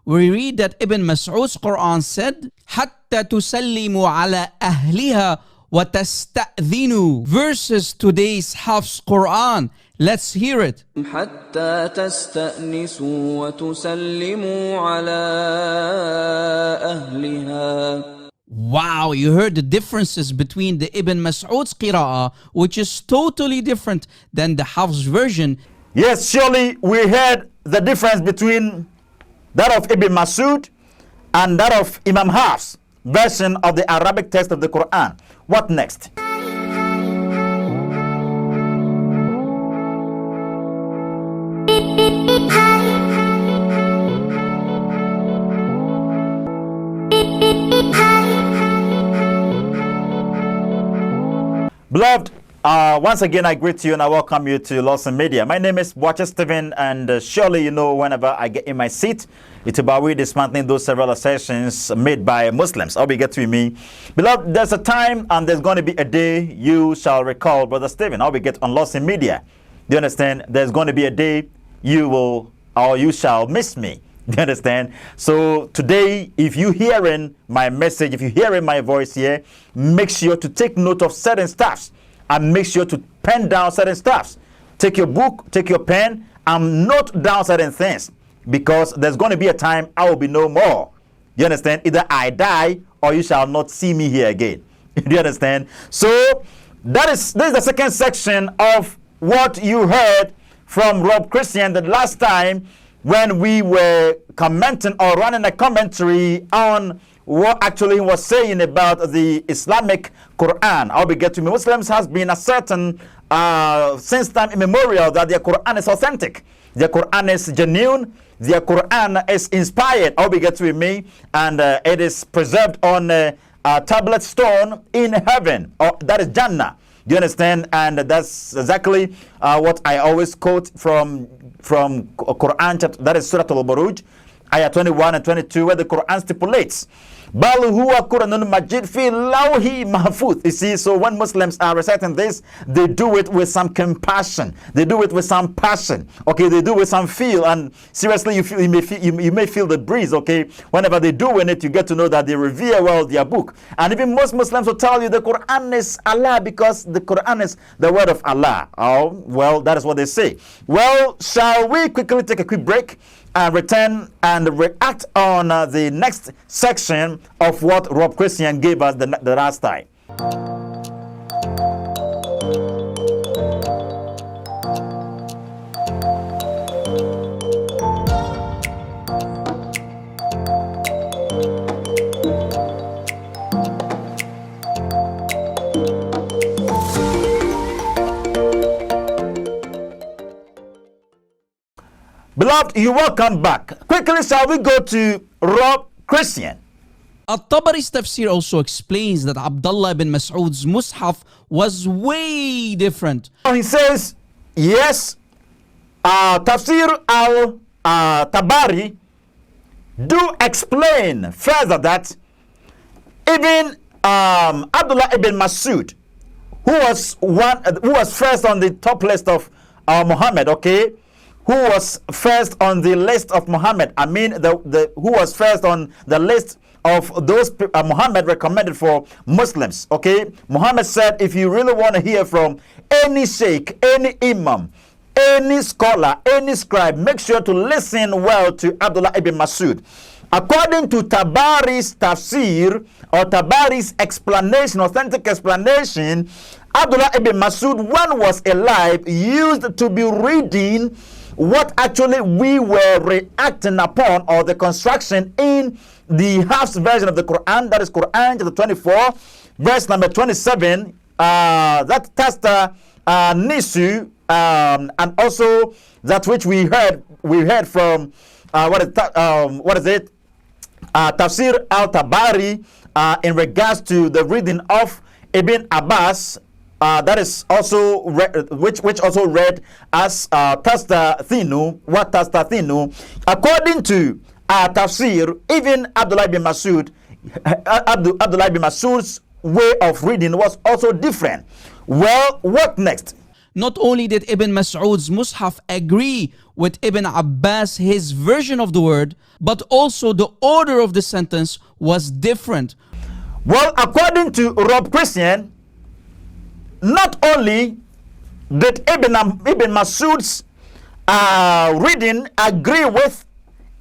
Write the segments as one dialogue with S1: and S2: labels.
S1: we read that Ibn Mas'ud's Quran said, حَتَّى تُسَلِّمُوا عَلَى أَهْلِهَا وَتَسْتَأْذِنُوا, versus today's Hafs Quran. Let's hear it.
S2: حتى تستأنسوا وتسلموا على أهلها.
S1: Wow, you heard the differences between the Ibn Mas'ud's Qira'ah, which is totally different than the Hafs version.
S3: Yes, surely we heard the difference between that of Ibn Mas'ud and that of Imam Hafs version of the Arabic text of the Quran. What next? Beloved, once again I greet you and I welcome you to u.s.a Media. My name is Watcher Stephen, and surely you know whenever I get in my seat, it's about we dismantling those several assertions made by Muslims. I'll be get to me. Beloved, there's a time and there's going to be a day you shall recall Brother Stephen. I'll be get on u.s.a Media. Do you understand? There's going to be a day you will or you shall miss me. Do you understand? So today, if you hearing my message, if you hearing my voice here, make sure to take note of certain stuffs and make sure to pen down certain stuffs. Take your book, take your pen, and note down certain things, because there's going to be a time I will be no more. You understand? Either I die or you shall not see me here again. Do you understand? So this is the second section of what you heard from Rob Christian the last time when we were commenting or running a commentary on what actually he was saying about the Islamic Quran. I'll be getting to Muslims has been ascertain since time immemorial that their Quran is authentic, their Quran is genuine, their Quran is inspired. I'll be getting to me, and it is preserved on a tablet stone in heaven, or that is Jannah. Do you understand? And that's exactly what I always quote from Quran chapter, that is Surah Al-Buruj, ayah 21 and 22, where the Quran stipulates, Bal huwa Quranun Majid fi lawhi mahfuz. You see, so when Muslims are reciting this, they do it with some compassion, they do it with some passion, okay, they do it with some feel, and seriously, you may feel the breeze, okay, whenever they do it, you get to know that they revere well their book. And even most Muslims will tell you the Quran is Allah because the Quran is the word of Allah. Oh, well, that is what they say. Well, shall we quickly take a quick break and return and react on the next section of what Rob Christian gave us the last time. Beloved, you welcome back. Quickly, shall we go to Rob Christian?
S1: At-Tabari's tafsir also explains that Abdullah ibn Mas'ud's Mus'haf was way different.
S3: He says, yes, Tafsir al-Tabari do explain further that even Abdullah ibn Mas'ud, who was first on the top list of Muhammad, okay, who was first on the list of Muhammad, I mean who was first on the list of those Muhammad recommended for Muslims, okay? Muhammad said, if you really want to hear from any sheikh, any imam, any scholar, any scribe, make sure to listen well to Abdullah ibn Mas'ud. According to Tabari's tafsir, or Tabari's explanation, authentic explanation, Abdullah ibn Mas'ud, when was alive, used to be reading what actually we were reacting upon, or the construction in the Hafs version of the Quran, that is Quran chapter 24, verse number 27, that Tasta Nisu, and also that which we heard from what is it? Tafsir al-Tabari in regards to the reading of Ibn Abbas, that is also which also read as Tastathinu, what Tastathinu. According to tafsir, even Abdullah ibn Mas'ud, Abdullah ibn Mas'ud's way of reading was also different. Well, what next?
S1: Not only did Ibn Mas'ud's Mus'haf agree with Ibn Abbas, his version of the word, but also the order of the sentence was different.
S3: Well, according to Rob Christian, not only did Ibn Masud's reading agree with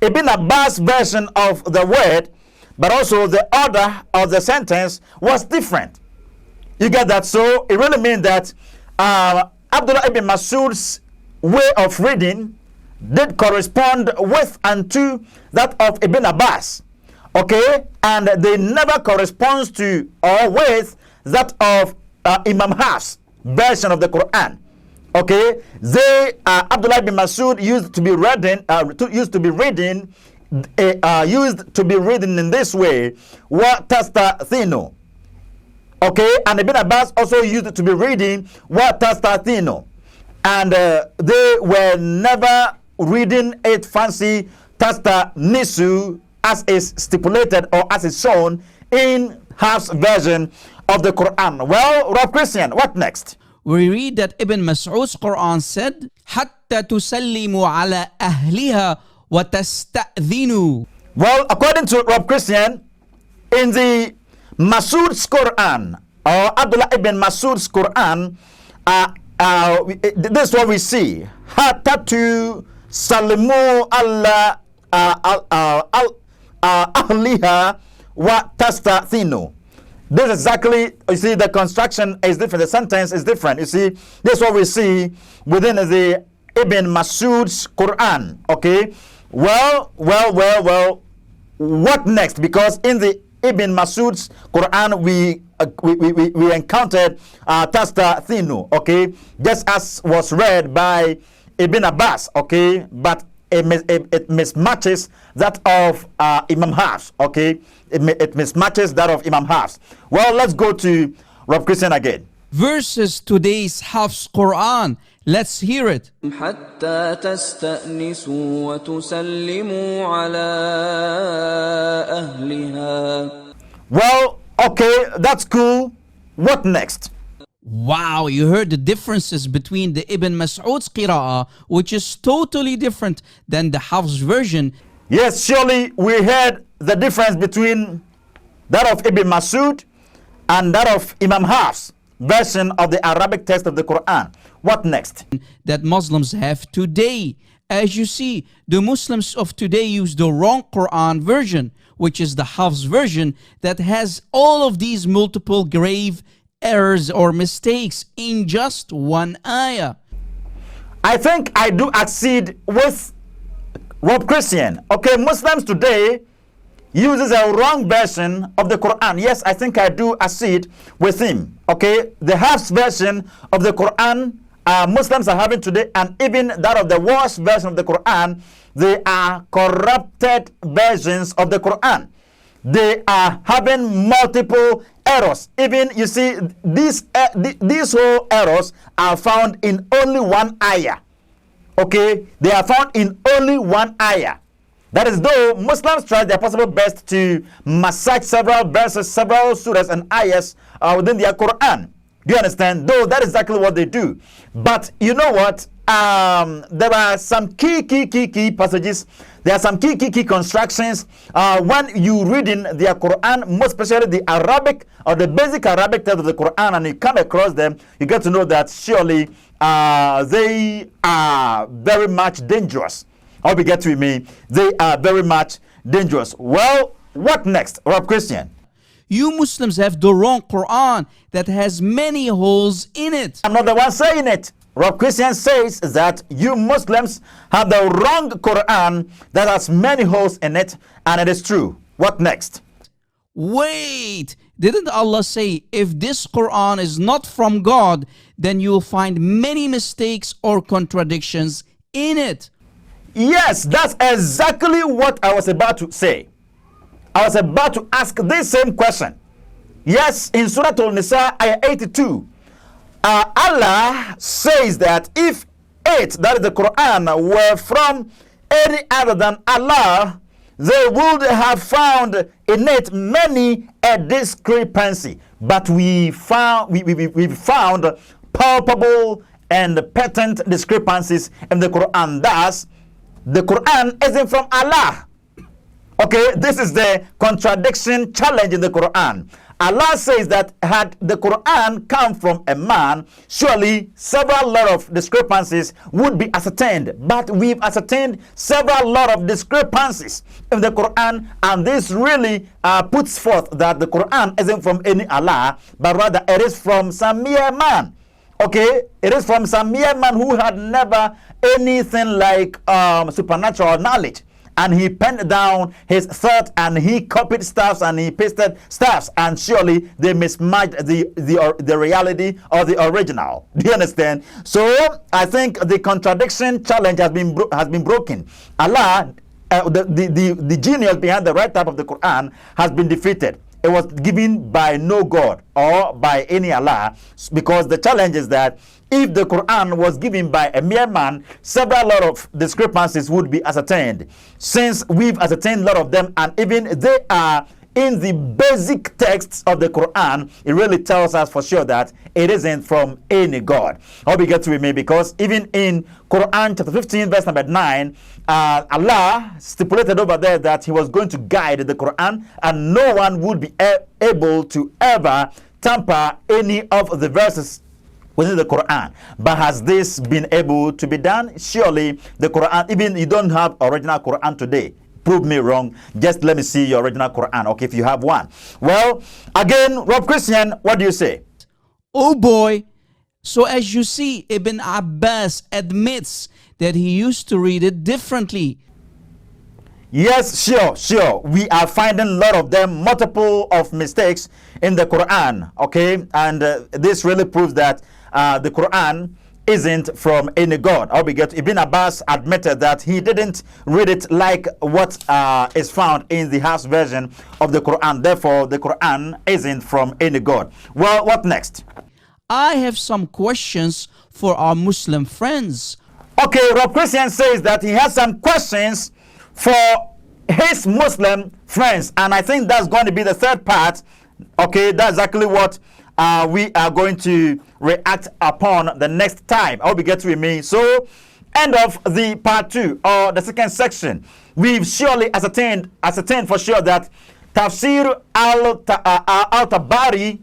S3: Ibn Abbas' version of the word, but also the order of the sentence was different. You get that? So it really means that Abdullah ibn Masud's way of reading did correspond with and to that of Ibn Abbas. Okay? And they never corresponds to or with that of Imam Hafs' version of the Quran. Okay? Abdullah ibn Masud used to be reading in this way, wa tastathinu. Okay, and Ibn Abbas also used to be reading wa tastathinu, and they were never reading it fancy tasta nisu as is stipulated or as is shown in Hafs' version of the Quran. Well, Rob Christian, what next?
S1: We read that Ibn Mas'ud's Quran said, حَتَّى تُسَلِّمُوا عَلَى أَهْلِهَا وَتَسْتَأْذِنُوا.
S3: Well, according to Rob Christian, in the Masud's Quran, or Abdullah ibn Masud's Quran, this is what we see. Hatatu salimu alla ahliha wa tastathinu. This is exactly, you see, the construction is different, the sentence is different. You see, this is what we see within the Ibn Masud's Quran. Okay, well, what next? Because in the Ibn Masud's Quran, we encountered tastathinu, okay, just as was read by Ibn Abbas, okay, but it mismatches that of Imam Hafs, okay, it mismatches that of Imam Hafs. Well, let's go to Rob Christian again.
S1: Versus today's Hafs Quran. Let's hear it.
S2: حتى تستأنسوا وتسلموا على أهلها.
S3: Well, okay, that's cool. What next?
S1: Wow, you heard the differences between the Ibn Mas'ud's Qira'ah, which is totally different than the Hafs version.
S3: Yes, surely we heard the difference between that of Ibn Masud and that of Imam Hafs version of the Arabic text of the Quran. What next?
S1: That Muslims have today. As you see, the Muslims of today use the wrong Quran version, which is the Hafs version that has all of these multiple grave errors or mistakes in just one ayah.
S3: I think I do accede with Rob Christian. Okay, Muslims today uses a wrong version of the Quran. Yes, I think I do accede with him. Okay, the Hafs version of the Quran Muslims are having today, and even that of the worst version of the Quran, they are corrupted versions of the Quran. They are having multiple errors. Even, you see, these whole errors are found in only one ayah. Okay, they are found in only one ayah. That is, though Muslims try their possible best to massage several verses, several surahs and ayahs within their Quran. Do you understand? Though that is exactly what they do. But you know what? There are some key passages. There are some key constructions. When you read in their Quran, most especially the Arabic or the basic Arabic text of the Quran, and you come across them, you get to know that surely they are very much dangerous. I hope you get with me. They are very much dangerous. Well, what next, Rob Christian?
S1: You Muslims have the wrong Quran that has many holes in it.
S3: I'm not the one saying it. Rob Christian says that you Muslims have the wrong Quran that has many holes in it, and it is true. What next?
S1: Wait, didn't Allah say if this Quran is not from God, then you'll find many mistakes or contradictions in it?
S3: Yes, that's exactly what I was about to say. I was about to ask this same question. Yes, in Surah Al-Nisa, ayah 82, Allah says that if it, that is the Quran, were from any other than Allah, they would have found in it many a discrepancy. But we found palpable and patent discrepancies in the Quran. Thus, the Quran isn't from Allah. Okay, this is the contradiction challenge in the Quran. Allah says that had the Quran come from a man, surely several lot of discrepancies would be ascertained. But we've ascertained several lot of discrepancies in the Quran, and this really puts forth that the Quran isn't from any Allah, but rather it is from some mere man. Okay, it is from some mere man who had never anything like supernatural knowledge. And he penned down his thought, and he copied stuffs, and he pasted stuffs, and surely they mismatched the reality or the original. Do you understand? So I think the contradiction challenge has been broken. Allah, the genius behind the right type of the Quran has been defeated. It was given by no God or by any Allah, because the challenge is that if the Quran was given by a mere man, several lot of discrepancies would be ascertained. Since we've ascertained a lot of them, and even they are in the basic texts of the Quran, it really tells us for sure that it isn't from any God. I hope you get with me, because even in Quran chapter 15 verse number 9, Allah stipulated over there that he was going to guide the Quran, and no one would be able to ever tamper any of the verses within the Quran. But has this been able to be done? Surely the Quran, even you don't have original Quran today, prove me wrong. Just let me see your original Quran, okay, if you have one. Well, again, Rob Christian, what do you say?
S1: Oh boy. So as you see, Ibn Abbas admits that he used to read it differently.
S3: Yes, sure. We are finding a lot of them, multiple of mistakes in the Quran, okay? And this really proves that the Quran isn't from any God. Ibn Abbas admitted that he didn't read it like what is found in the Hafs version of the Quran. Therefore, the Quran isn't from any God. Well, what next?
S1: I have some questions for our Muslim friends.
S3: Okay, Rob Christian says that he has some questions for his Muslim friends, and I think that's going to be the third part. Okay, that's exactly what we are going to react upon the next time. I hope you get with me. So, end of the part 2 or the second section. We've surely ascertained for sure that Tafsir al-Tabari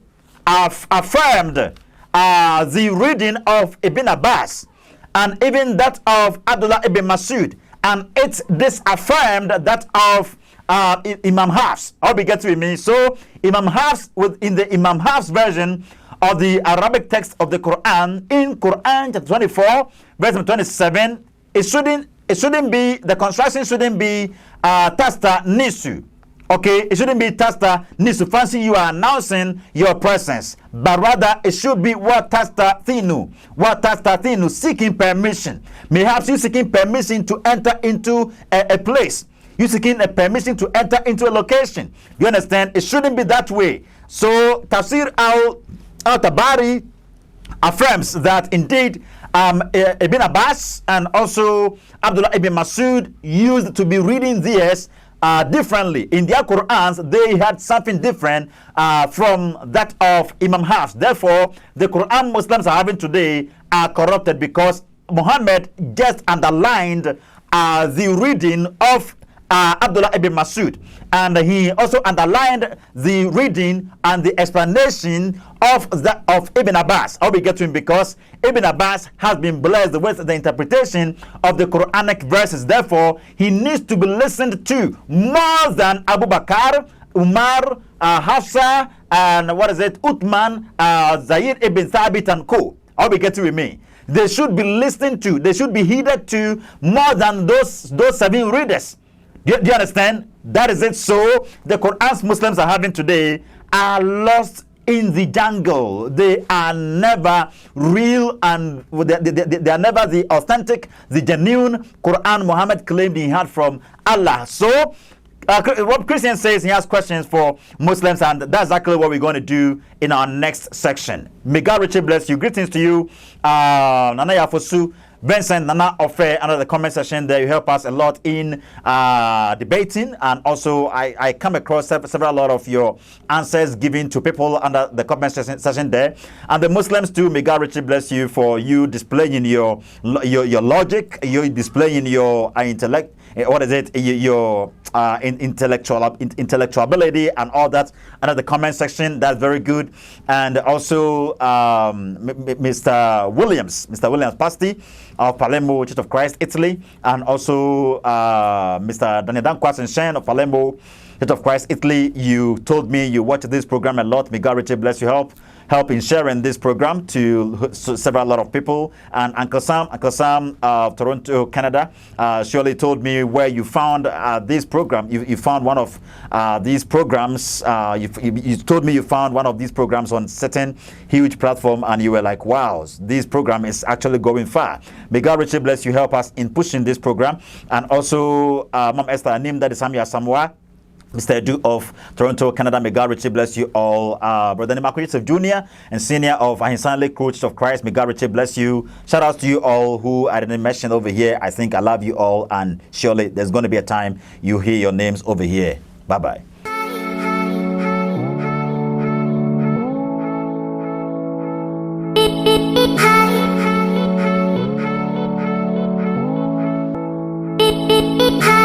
S3: affirmed the reading of Ibn Abbas and even that of Abdullah ibn Masud, and it's disaffirmed that of Imam Hafs. I hope you get with me. So Imam Hafs, in the Imam Hafs version of the Arabic text of the Quran, in Quran chapter 24 verse 27, it shouldn't be, the construction shouldn't be tasta nisu. Okay, it shouldn't be tasta nisu, fancy you are announcing your presence, but rather it should be what tasta thinu, seeking permission. Perhaps you seeking permission to enter into a place. You seeking a permission to enter into a location. You understand? It shouldn't be that way. So Tafsir al-Tabari affirms that indeed Ibn Abbas and also Abdullah ibn Masud used to be reading theirs differently. In their Qurans, they had something different from that of Imam Hafs. Therefore, the Quran Muslims are having today are corrupted because Muhammad just underlined the reading of Abdullah ibn Masud, and he also underlined the reading and the explanation of Ibn Abbas. I'll be getting, because Ibn Abbas has been blessed with the interpretation of the Quranic verses. Therefore, he needs to be listened to more than Abu Bakr, Umar, Hafsa, and Uthman, Zayd ibn Thabit and co. I'll be getting with me. They should be listened to. They should be heeded to more than those 7 readers. Do you understand? That is it. So the Quran's Muslims are having today are lost in the jungle. They are never real, and they are never the authentic, the genuine Quran Muhammad claimed he had from Allah. So Rob Christian says he has questions for Muslims, and that's exactly what we're going to do in our next section. May God richly bless you. Greetings to you, Nanaya Fosu, Vincent Nana Ofe under the comment section there. You help us a lot in debating, and also I come across several lot of your answers given to people under the comment session there. And the Muslims too, may God richly bless you for you displaying your logic, you displaying your intellect. What is it? Your intellectual ability and all that under the comment section. That's very good. And also Mr. Williams Pasti of Palermo Church of Christ, Italy, and also Mr. Daniel Dankwasen of Palermo Church of Christ, Italy. You told me you watch this program a lot. May God richly bless you. Help in sharing this program to several lot of people. And Uncle Sam of Toronto, Canada, surely told me where you found this program. You found one of these programs. You told me you found one of these programs on certain huge platform, and you were like, wow, this program is actually going far. May God richly bless you. Help us in pushing this program. And also Mom Esther Anim, that is Samia Samoa, Mr. Edu of Toronto, Canada. May God richly bless you all. Brother Nimaku Yusuf Jr. and Senior of Ahinsanle Church of Christ. May God richly bless you. Shout out to you all who I didn't mention over here. I think I love you all, and surely there's going to be a time you hear your names over here. Bye-bye.
S4: Hi.